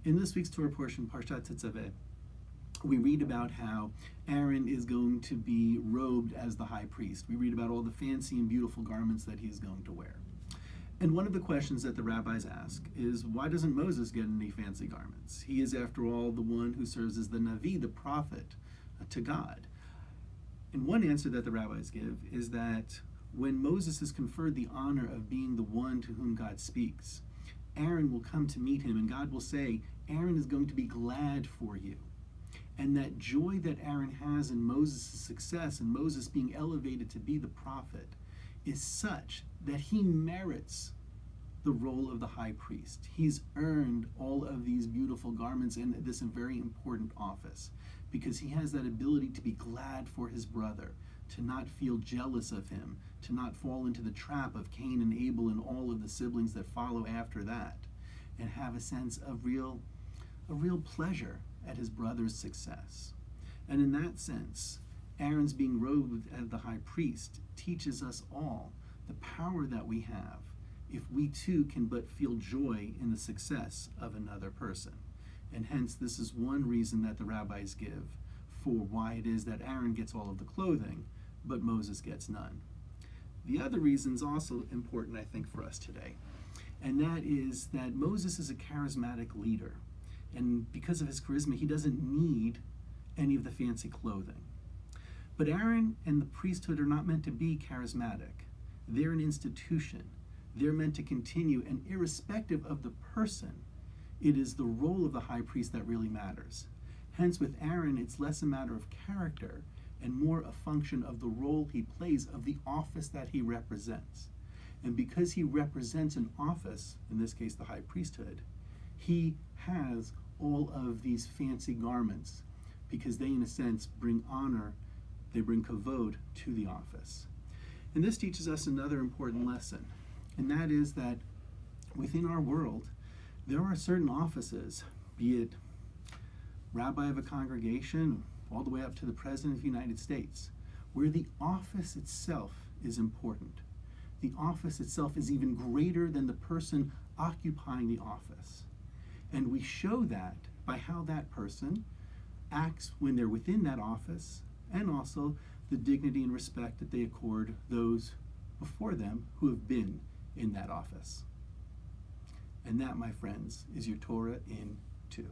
In this week's Torah portion, Parshat Tetzaveh, we read about how Aaron is going to be robed as the high priest. We read about all the fancy and beautiful garments that he is going to wear. And one of the questions that the rabbis ask is, why doesn't Moses get any fancy garments? He is, after all, the one who serves as the Navi, the prophet, to God. And one answer that the rabbis give is that when Moses is conferred the honor of being the one to whom God speaks, Aaron will come to meet him, and God will say, Aaron is going to be glad for you. And that joy that Aaron has in Moses' success and Moses being elevated to be the prophet is such that he merits the role of the high priest. He's earned all of these beautiful garments and this very important office because he has that ability to be glad for his brother, to not feel jealous of him, to not fall into the trap of Cain and Abel and all of the siblings that follow after that, and have a sense of real pleasure at his brother's success. And in that sense, Aaron's being robed as the high priest teaches us all the power that we have if we too can but feel joy in the success of another person. And hence, this is one reason that the rabbis give for why it is that Aaron gets all of the clothing, but Moses gets none. The other reason is also important, I think, for us today, and that is that Moses is a charismatic leader. And because of his charisma, he doesn't need any of the fancy clothing. But Aaron and the priesthood are not meant to be charismatic. They're an institution. They're meant to continue, and irrespective of the person, it is the role of the high priest that really matters. Hence, with Aaron, it's less a matter of character and more a function of the role he plays, of the office that he represents. And because he represents an office, in this case the high priesthood, he has all of these fancy garments because they, in a sense, bring honor, they bring kavod to the office. And this teaches us another important lesson, and that is that within our world, there are certain offices, be it rabbi of a congregation, all the way up to the President of the United States, where the office itself is important. The office itself is even greater than the person occupying the office. And we show that by how that person acts when they're within that office, and also the dignity and respect that they accord those before them who have been in that office. And that, my friends, is your Torah in Two.